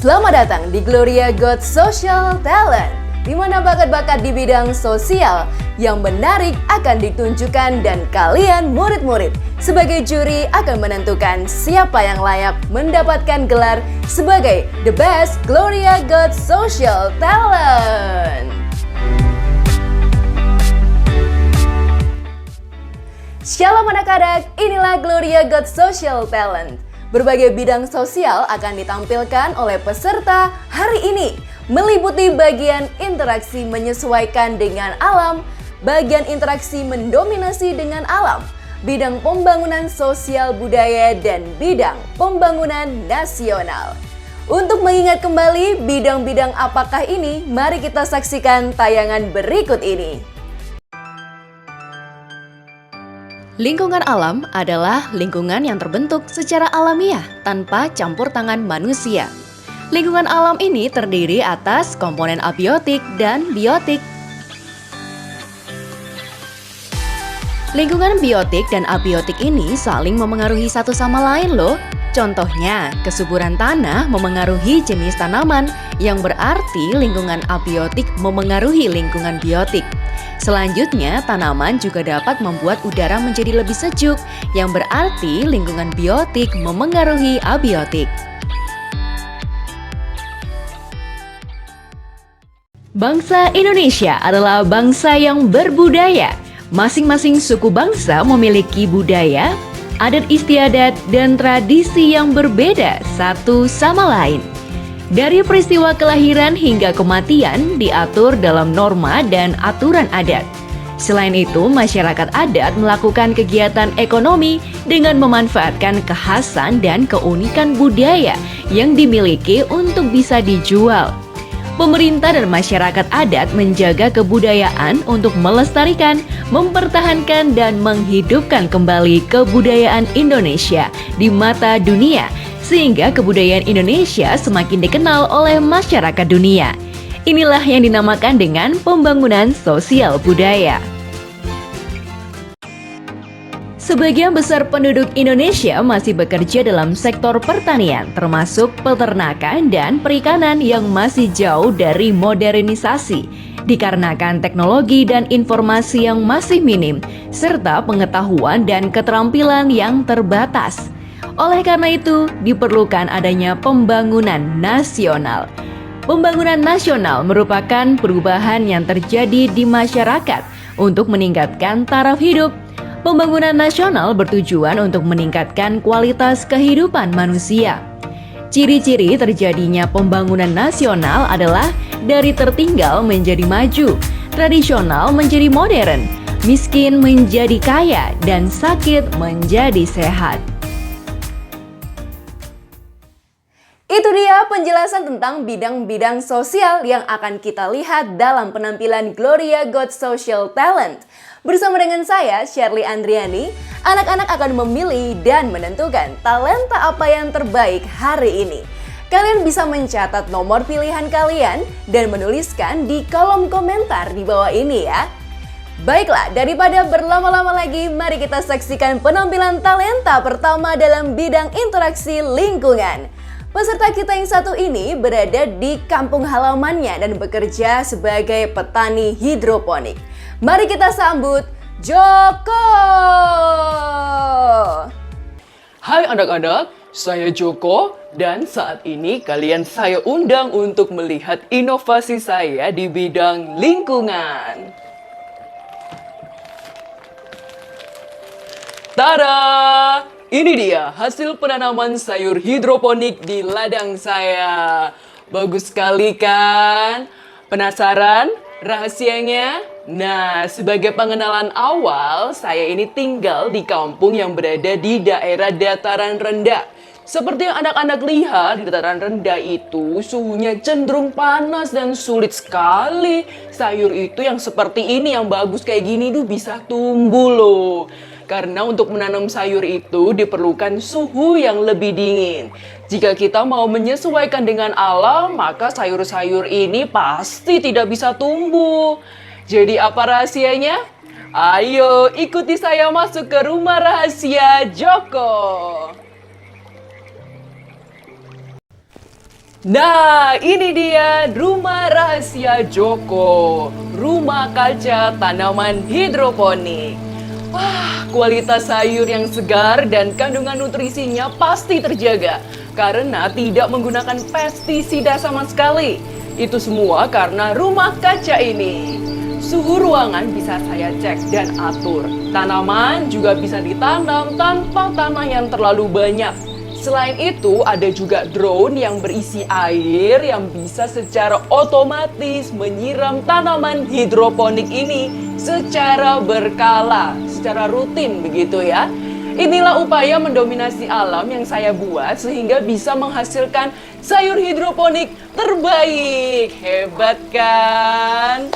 Selamat datang di Gloria Got Social Talent, di mana bakat-bakat di bidang sosial yang menarik akan ditunjukkan dan kalian murid-murid sebagai juri akan menentukan siapa yang layak mendapatkan gelar sebagai The Best Gloria Got Social Talent. Shalom anak-anak, inilah Gloria Got Social Talent. Berbagai bidang sosial akan ditampilkan oleh peserta hari ini, meliputi bagian interaksi menyesuaikan dengan alam, bagian interaksi mendominasi dengan alam, bidang pembangunan sosial budaya, dan bidang pembangunan nasional. Untuk mengingat kembali bidang-bidang apakah ini, mari kita saksikan tayangan berikut ini. Lingkungan alam adalah lingkungan yang terbentuk secara alamiah tanpa campur tangan manusia. Lingkungan alam ini terdiri atas komponen abiotik dan biotik. Lingkungan biotik dan abiotik ini saling memengaruhi satu sama lain loh. Contohnya, kesuburan tanah memengaruhi jenis tanaman, yang berarti lingkungan abiotik memengaruhi lingkungan biotik. Selanjutnya, tanaman juga dapat membuat udara menjadi lebih sejuk, yang berarti lingkungan biotik memengaruhi abiotik. Bangsa Indonesia adalah bangsa yang berbudaya. Masing-masing suku bangsa memiliki budaya, adat istiadat, dan tradisi yang berbeda satu sama lain. Dari peristiwa kelahiran hingga kematian diatur dalam norma dan aturan adat. Selain itu, masyarakat adat melakukan kegiatan ekonomi dengan memanfaatkan kekhasan dan keunikan budaya yang dimiliki untuk bisa dijual. Pemerintah dan masyarakat adat menjaga kebudayaan untuk melestarikan, mempertahankan, dan menghidupkan kembali kebudayaan Indonesia di mata dunia, sehingga kebudayaan Indonesia semakin dikenal oleh masyarakat dunia. Inilah yang dinamakan dengan pembangunan sosial budaya. Sebagian besar penduduk Indonesia masih bekerja dalam sektor pertanian, termasuk peternakan dan perikanan yang masih jauh dari modernisasi, dikarenakan teknologi dan informasi yang masih minim, serta pengetahuan dan keterampilan yang terbatas. Oleh karena itu, diperlukan adanya pembangunan nasional. Pembangunan nasional merupakan perubahan yang terjadi di masyarakat untuk meningkatkan taraf hidup. Pembangunan nasional bertujuan untuk meningkatkan kualitas kehidupan manusia. Ciri-ciri terjadinya pembangunan nasional adalah dari tertinggal menjadi maju, tradisional menjadi modern, miskin menjadi kaya, dan sakit menjadi sehat. Itu dia penjelasan tentang bidang-bidang sosial yang akan kita lihat dalam penampilan Gloria Got Social Talent. Bersama dengan saya, Shirley Andriani, anak-anak akan memilih dan menentukan talenta apa yang terbaik hari ini. Kalian bisa mencatat nomor pilihan kalian dan menuliskan di kolom komentar di bawah ini ya. Baiklah, daripada berlama-lama lagi, mari kita saksikan penampilan talenta pertama dalam bidang interaksi lingkungan. Peserta kita yang satu ini berada di kampung halamannya dan bekerja sebagai petani hidroponik. Mari kita sambut Joko! Hai anak-anak, saya Joko dan saat ini kalian saya undang untuk melihat inovasi saya di bidang lingkungan. Tada! Ini dia hasil penanaman sayur hidroponik di ladang saya. Bagus sekali kan? Penasaran rahasianya? Nah, sebagai pengenalan awal, saya ini tinggal di kampung yang berada di daerah dataran rendah. Seperti yang anak-anak lihat, di dataran rendah itu suhunya cenderung panas dan sulit sekali. Sayur itu yang seperti ini, yang bagus kayak gini tuh bisa tumbuh loh. Karena untuk menanam sayur itu diperlukan suhu yang lebih dingin. Jika kita mau menyesuaikan dengan alam, maka sayur-sayur ini pasti tidak bisa tumbuh. Jadi apa rahasianya? Ayo ikuti saya masuk ke rumah rahasia Joko. Nah, ini dia rumah rahasia Joko. Rumah kaca tanaman hidroponik. Wah, kualitas sayur yang segar dan kandungan nutrisinya pasti terjaga karena tidak menggunakan pestisida sama sekali. Itu semua karena rumah kaca ini. Suhu ruangan bisa saya cek dan atur. Tanaman juga bisa ditanam tanpa tanah yang terlalu banyak. Selain itu, ada juga drone yang berisi air yang bisa secara otomatis menyiram tanaman hidroponik ini secara berkala, secara rutin begitu ya. Inilah upaya mendominasi alam yang saya buat sehingga bisa menghasilkan sayur hidroponik terbaik. Hebat kan?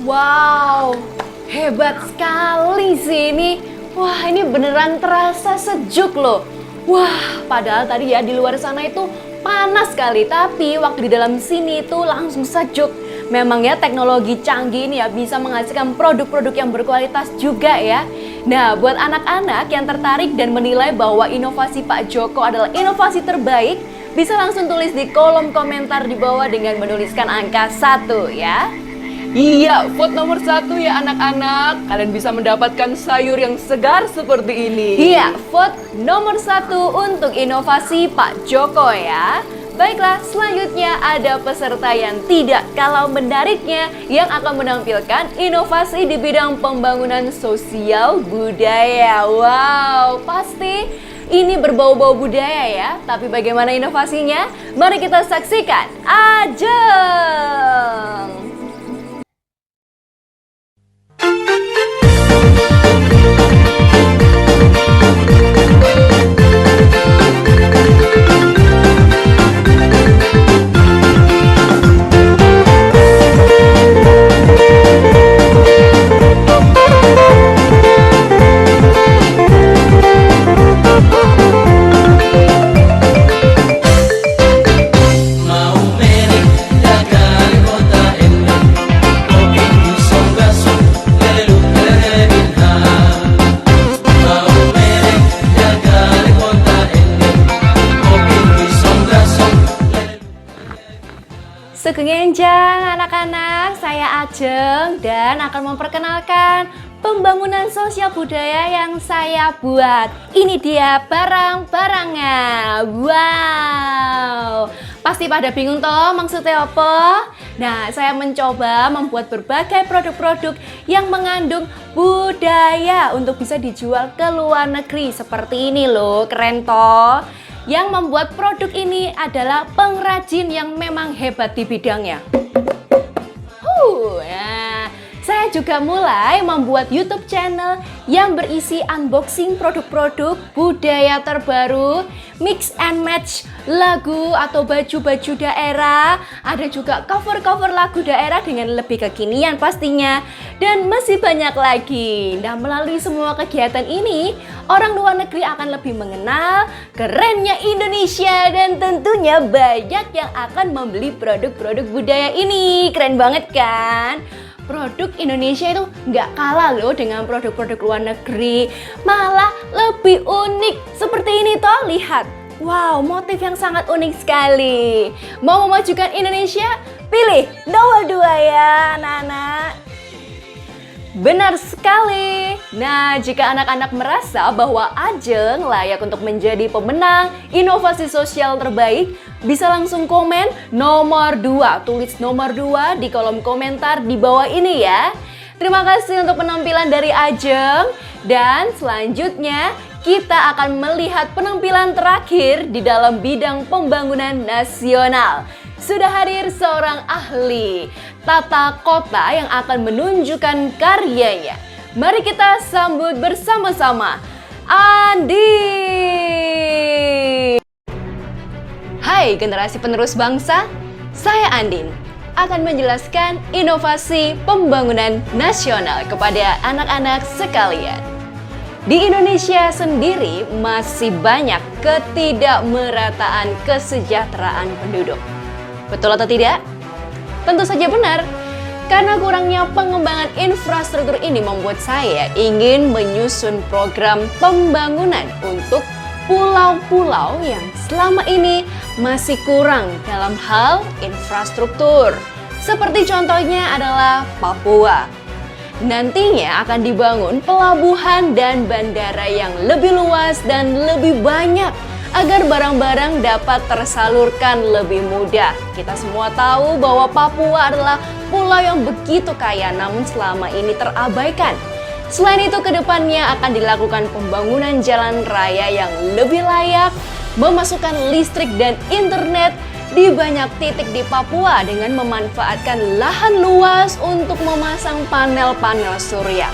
Wow, hebat sekali sih ini. Wah, ini beneran terasa sejuk loh. Wah, padahal tadi ya di luar sana itu panas sekali, tapi waktu di dalam sini itu langsung sejuk. Memang ya teknologi canggih ini ya bisa menghasilkan produk-produk yang berkualitas juga ya. Nah, buat anak-anak yang tertarik dan menilai bahwa inovasi Pak Joko adalah inovasi terbaik, bisa langsung tulis di kolom komentar di bawah dengan menuliskan angka 1 ya. Iya, vote nomor 1 ya anak-anak. Kalian bisa mendapatkan sayur yang segar seperti ini. Iya, vote nomor 1 untuk inovasi Pak Joko ya. Baiklah, selanjutnya ada peserta yang tidak kalah menariknya yang akan menampilkan inovasi di bidang pembangunan sosial budaya. Wow, pasti ini berbau-bau budaya ya. Tapi bagaimana inovasinya? Mari kita saksikan. Ajeng! Sekengenjang anak-anak, saya Ajeng dan akan memperkenalkan pembangunan sosial budaya yang saya buat. Ini dia barang-barangnya. Wow, pasti pada bingung toh maksudnya apa? Nah, saya mencoba membuat berbagai produk-produk yang mengandung budaya untuk bisa dijual ke luar negeri. Seperti ini loh, keren toh. Yang membuat produk ini adalah pengrajin yang memang hebat di bidangnya. Nah, saya juga mulai membuat YouTube channel yang berisi unboxing produk-produk budaya terbaru, mix and match lagu atau baju-baju daerah, ada juga cover-cover lagu daerah dengan lebih kekinian pastinya, dan masih banyak lagi. Nah, melalui semua kegiatan ini, orang luar negeri akan lebih mengenal kerennya Indonesia dan tentunya banyak yang akan membeli produk-produk budaya ini. Keren banget kan? Produk Indonesia itu nggak kalah loh dengan produk-produk luar negeri, malah lebih unik. Seperti ini toh, lihat. Wow, motif yang sangat unik sekali. Mau memajukan Indonesia? Pilih nomor 2 ya anak-anak. Benar sekali. Nah, jika anak-anak merasa bahwa Ajeng layak untuk menjadi pemenang inovasi sosial terbaik, bisa langsung komen nomor 2. Tulis nomor 2 di kolom komentar di bawah ini ya. Terima kasih untuk penampilan dari Ajeng. Dan selanjutnya kita akan melihat penampilan terakhir di dalam bidang pembangunan nasional. Sudah hadir seorang ahli tata kota yang akan menunjukkan karyanya. Mari kita sambut bersama-sama Andi. Hai generasi penerus bangsa, saya Andin akan menjelaskan inovasi pembangunan nasional kepada anak-anak sekalian. Di Indonesia sendiri masih banyak ketidakmerataan kesejahteraan penduduk. Betul atau tidak? Tentu saja benar. Karena kurangnya pengembangan infrastruktur ini membuat saya ingin menyusun program pembangunan untuk pulau-pulau yang selama ini masih kurang dalam hal infrastruktur. Seperti contohnya adalah Papua. Nantinya akan dibangun pelabuhan dan bandara yang lebih luas dan lebih banyak agar barang-barang dapat tersalurkan lebih mudah. Kita semua tahu bahwa Papua adalah pulau yang begitu kaya namun selama ini terabaikan. Selain itu, kedepannya akan dilakukan pembangunan jalan raya yang lebih layak, memasukkan listrik dan internet di banyak titik di Papua dengan memanfaatkan lahan luas untuk memasang panel-panel surya.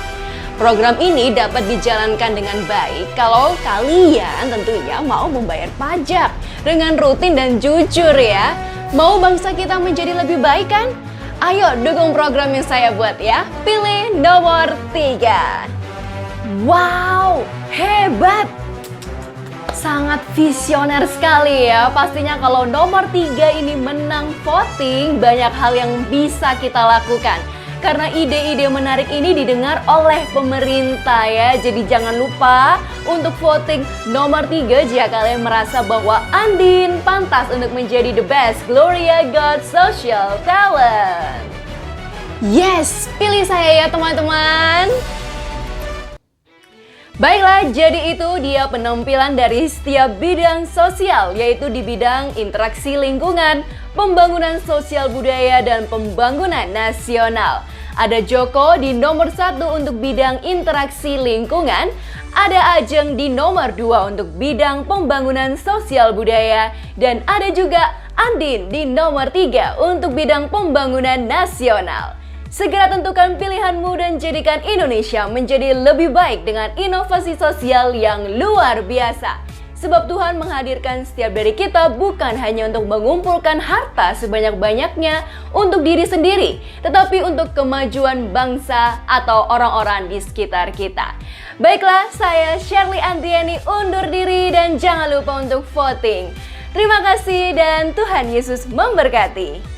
Program ini dapat dijalankan dengan baik kalau kalian tentunya mau membayar pajak dengan rutin dan jujur ya. Mau bangsa kita menjadi lebih baik kan? Ayo dukung program yang saya buat ya. Pilih nomor 3. Wow, hebat! Sangat visioner sekali ya. Pastinya kalau nomor 3 ini menang voting, banyak hal yang bisa kita lakukan. Karena ide-ide menarik ini didengar oleh pemerintah ya. Jadi jangan lupa untuk voting nomor 3 jika kalian merasa bahwa Andin pantas untuk menjadi the best Gloria God Social Talent. Yes, pilih saya ya teman-teman. Baiklah, jadi itu dia penampilan dari setiap bidang sosial, yaitu di bidang interaksi lingkungan, pembangunan sosial budaya, dan pembangunan nasional. Ada Joko di nomor 1 untuk bidang interaksi lingkungan, ada Ajeng di nomor 2 untuk bidang pembangunan sosial budaya, dan ada juga Andin di nomor 3 untuk bidang pembangunan nasional. Segera tentukan pilihanmu dan jadikan Indonesia menjadi lebih baik dengan inovasi sosial yang luar biasa. Sebab Tuhan menghadirkan setiap dari kita bukan hanya untuk mengumpulkan harta sebanyak-banyaknya untuk diri sendiri, tetapi untuk kemajuan bangsa atau orang-orang di sekitar kita. Baiklah, saya Shirley Andriani undur diri dan jangan lupa untuk voting. Terima kasih dan Tuhan Yesus memberkati.